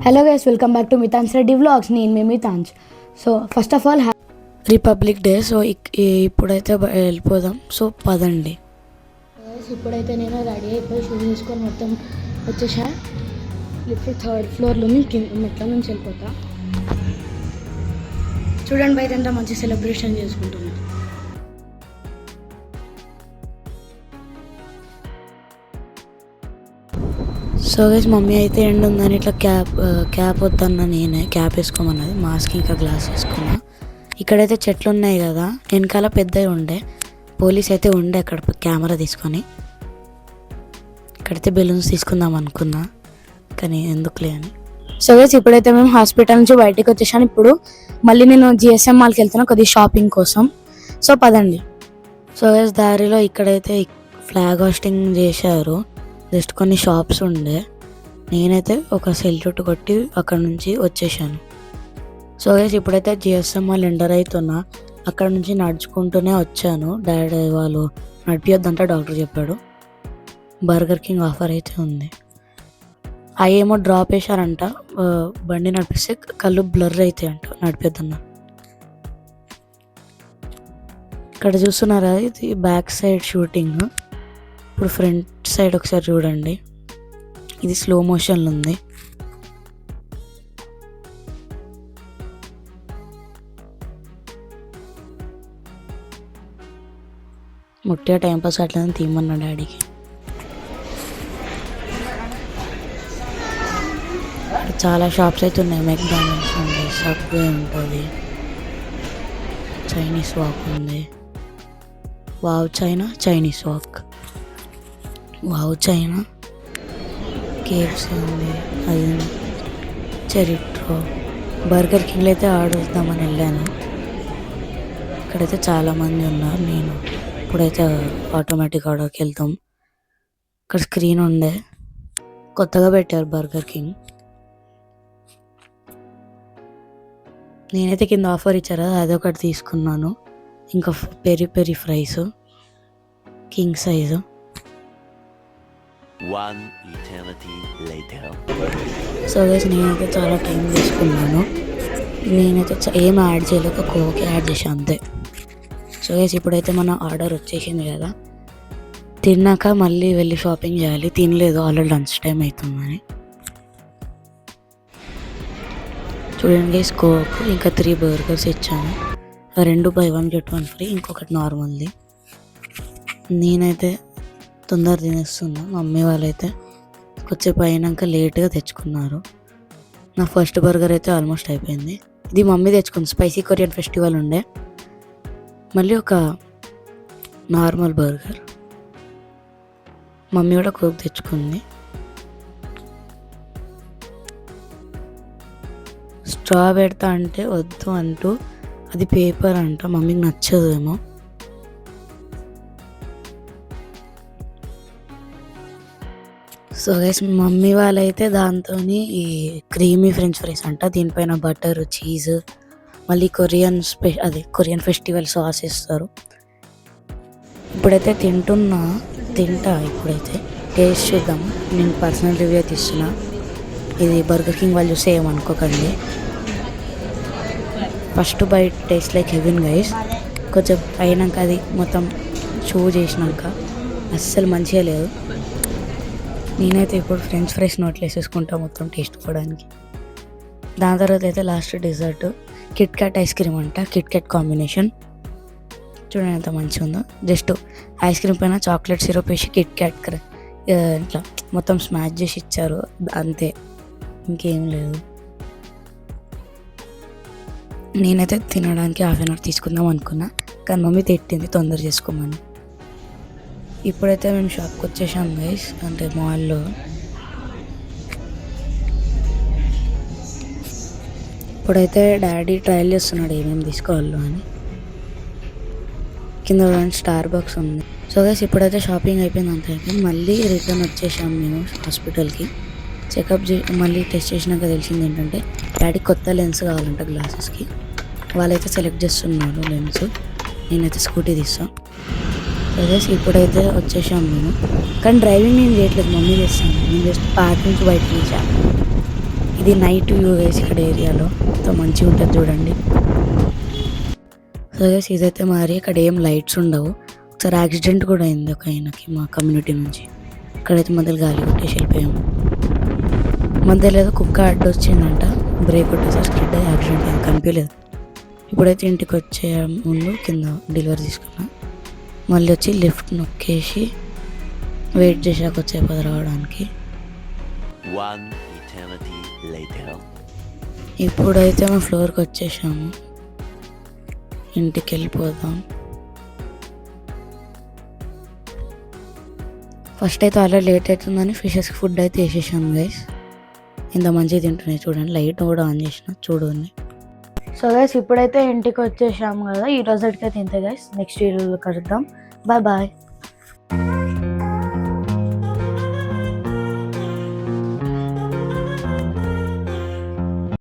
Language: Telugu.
Hello guys, welcome back to Mithans Reddy vlogs. నేను మీ Mithans. So first of all Republic Day. So ఇప్పుడైతే వెళ్ళిపోదాం. సో పదండి. ఇప్పుడైతే నేను రెడీ అయిపోయి షూస్ తీసుకొని మొత్తం వచ్చేసా. ఇప్పుడు 3rd ఫ్లోర్లో మెట్ల నుంచి వెళ్ళిపోతా. చూడండి బయట ఎంత మంచి సెలబ్రేషన్ చేసుకుంటున్నా. సో గైస్, మమ్మీ అయితే ఎండ్ ఉందని ఇట్లా క్యాప్ వద్దన్న నేనే క్యాప్ వేసుకోమన్నది. మాస్క్ ఇంకా గ్లాస్ వేసుకున్నా. ఇక్కడైతే చెట్లు ఉన్నాయి కదా, వెనకాల పెద్దవి ఉండే. పోలీస్ అయితే ఉండే అక్కడ కెమెరా తీసుకొని. ఇక్కడైతే బెలూన్స్ తీసుకుందాం అనుకున్నా, కానీ ఎందుకులే అని. సో గైస్, ఇప్పుడైతే మేము హాస్పిటల్ నుంచి బయటకు వచ్చేసాను. ఇప్పుడు మళ్ళీ నేను జిఎస్ఎం మాల్కి వెళ్తున్నా కొద్దిగా షాపింగ్ కోసం. సో పదండి. సో గైస్, దారిలో ఇక్కడైతే ఫ్లాగ్ హోస్టింగ్ చేశారు. జస్ట్ కొన్ని షాప్స్ ఉండే. నేనైతే ఒక సెల్యూట్ కొట్టి అక్కడ నుంచి వచ్చేసాను. సో గైస్, ఇప్పుడైతే జిఎస్ఎం మాల్ ఎంటర్ అవుతున్నా. అక్కడ నుంచి నడుచుకుంటూనే వచ్చాను. డాడీ వాళ్ళు నడిపియొద్దంట డాక్టర్ చెప్పాడు. బర్గర్ కింగ్ ఆఫర్ అయితే ఉంది. ఏమో డ్రాప్ వేశారంట. బండి నడిపిస్తే కళ్ళు బ్లర్ అవుతాయి అంట, నడిపేద్దన్న. ఇక్కడ చూస్తున్నారా, ఇది బ్యాక్ సైడ్ షూటింగ్. ఇప్పుడు ఫ్రంట్ సైడ్ ఒకసారి చూడండి, ఇది స్లో మోషన్లో ఉంది. ముట్టిగా టైంపాస్ అట్లని తీయమన్నా డాడీకి. చాలా షాప్స్ అయితే ఉన్నాయి. మెక్డానల్డ్స్ ఉంది, సబ్వే ఉంటుంది, చైనీస్ వాక్ ఉంది. Wow China, Chinese walk, wow China. KFC ఉంది, అది చెరిట్రో. బర్గర్ కింగ్లో అయితే ఆర్డర్ ఇద్దామని వెళ్ళాను. ఇక్కడైతే చాలామంది ఉన్నారు. నేను ఇప్పుడైతే ఆటోమేటిక్ ఆర్డర్కి వెళ్తాం. ఇక్కడ స్క్రీన్ ఉండే, కొత్తగా పెట్టారు బర్గర్ కింగ్. నేనైతే కింద ఆఫర్ ఇచ్చారు, అదొకటి తీసుకున్నాను. ఇంకా peri peri fries king size. So guys, నేనైతే చాలా టైం తీసుకున్నాను. నేనైతే ఏం యాడ్ చేయలేక కోక్ యాడ్ చేసాను అంతే. సో గైస్, ఇప్పుడైతే మన ఆర్డర్ వచ్చేసింది కదా. తిన్నాక మళ్ళీ వెళ్ళి షాపింగ్ చేయాలి. తినలేదు, ఆల్రెడీ లంచ్ టైం అవుతుందని. చూడండి గైస్, కోక్ ఇంకా 3 బర్గర్స్ ఇచ్చాను. 2 buy 1 get 1 ఫ్రీ, ఇంకొకటి నార్మల్ది. నేనైతే తొందర తినేస్తున్నా. మమ్మీ వాళ్ళైతే కొద్దిసేపు అయినాక లేట్గా తెచ్చుకున్నారు. నా ఫస్ట్ బర్గర్ అయితే ఆల్మోస్ట్ అయిపోయింది. ఇది మమ్మీ తెచ్చుకుంది, స్పైసీ కొరియన్ ఫెస్టివల్ ఉండే. మళ్ళీ ఒక నార్మల్ బర్గర్. మమ్మీ కూడా కోక్ తెచ్చుకుంది. స్ట్రా పెడతా అంటే వద్దు అంటూ, అది పేపర్ అంట, మమ్మీకి నచ్చదేమో. సో గైస్, మమ్మీ వాళ్ళైతే దాంతో ఈ క్రీమీ ఫ్రెంచ్ ఫ్రైస్ అంట, దీనిపైన బటర్, చీజ్, మళ్ళీ కొరియన్ ఫెస్టివల్ సాస్ ఇస్తారు. ఇప్పుడైతే తింటా. ఇప్పుడైతే టేస్ట్ చూద్దాం. నేను పర్సనల్ రివ్యూ అయితే ఇస్తున్నా. ఇది బర్గర్ కింగ్ వాళ్ళు చూస్తే ఏమనుకోకండి. First bite taste like heaven guys. కొంచెం అయినాక అది మొత్తం షూ చేసినాక అస్సలు మంచిగా లేదు. నేనైతే ఇప్పుడు ఫ్రెంచ్ ఫ్రైస్ నోట్లు వేసేసుకుంటా మొత్తం టేస్ట్ పోవడానికి. దాని తర్వాత అయితే last dessert Kit Kat ice cream అంట. కిట్ క్యాట్ కాంబినేషన్ చూడండి ఎంత మంచిగా ఉందో. జస్ట్ ఐస్ క్రీమ్ పైన చాక్లెట్ సిరప్ వేసి కిట్ క్యాట్ ఇట్లా మొత్తం స్మాష్ చేసి ఇచ్చారు అంతే, ఇంకేం లేదు. నేనైతే తినడానికి 1/2 hour తీసుకుందాం అనుకున్నా, కానీ మమ్మీ తిట్టింది తొందర చేసుకోమని. ఇప్పుడైతే మేము షాప్కి వచ్చేసాం గైస్, అంటే మాల్లో. ఇప్పుడైతే డాడీ ట్రయల్ చేస్తున్నాడు ఏమేమి తీసుకోవాలో అని. కింద స్టార్ బాక్స్ ఉంది. సో గైస్, ఇప్పుడైతే షాపింగ్ అయిపోయింది, అంత అయిపోయింది. మళ్ళీ రిటర్న్ వచ్చేసాం మేము హాస్పిటల్కి. చెకప్ మళ్ళీ టెస్ట్ చేసినాక తెలిసింది ఏంటంటే డాడీ కొత్త లెన్స్ కావాలంట గ్లాసెస్కి. వాళ్ళైతే సెలెక్ట్ చేస్తున్నారు లెన్స్. నేనైతే స్కూటీ తీస్తాను. సో ఇప్పుడైతే వచ్చేసాం మేము. కానీ డ్రైవింగ్ నేను చేయట్లేదు, మమ్మీ చేస్తాను. నేను జస్ట్ పార్క్ నుంచి బయట తీసాను. ఇది ఇది నైట్ వ్యూ వేసి ఇక్కడ ఏరియాలో సో మంచిగా ఉంటుంది చూడండి. సో గైస్ ఇదైతే మరి ఇక్కడ ఏం లైట్స్ ఉండవు. ఒకసారి యాక్సిడెంట్ కూడా అయింది ఒక ఆయనకి మా కమ్యూనిటీ నుంచి. ఇక్కడైతే మధ్యలో గాలి కొట్టేసి వెళ్ళిపోయాము. మధ్యలో ఏదో కుక్క అడ్డు వచ్చిందంట, బ్రేక్ కొట్టేసి స్కిడ్ అయ్యి యాక్సిడెంట్ అయింది, కనిపించలేదు. ఇప్పుడైతే ఇంటికి వచ్చే ముందు కింద డెలివరీ తీసుకున్నా. మళ్ళీ వచ్చి లిఫ్ట్ నొక్కేసి వెయిట్ చేసాక వచ్చే పది రావడానికి. ఇప్పుడైతే మేము ఫ్లోర్కి వచ్చేసాము, ఇంటికి వెళ్ళిపోదాం. ఫస్ట్ అయితే అలా లేట్ అవుతుందని ఫిషెస్కి ఫుడ్ అయితే వేసేసాను గైస్. ఇంత మంచిగా తింటున్నాయి చూడండి, లైట్ కూడా ఆన్ చేసిన చూడండి. సో గైస్ ఇప్పుడైతే ఇంటికి వచ్చేసాము కదా, ఈ రోజుకైతే ఇంతే గైస్. నెక్స్ట్ వీడియోలో కలుద్దాం. Bye bye.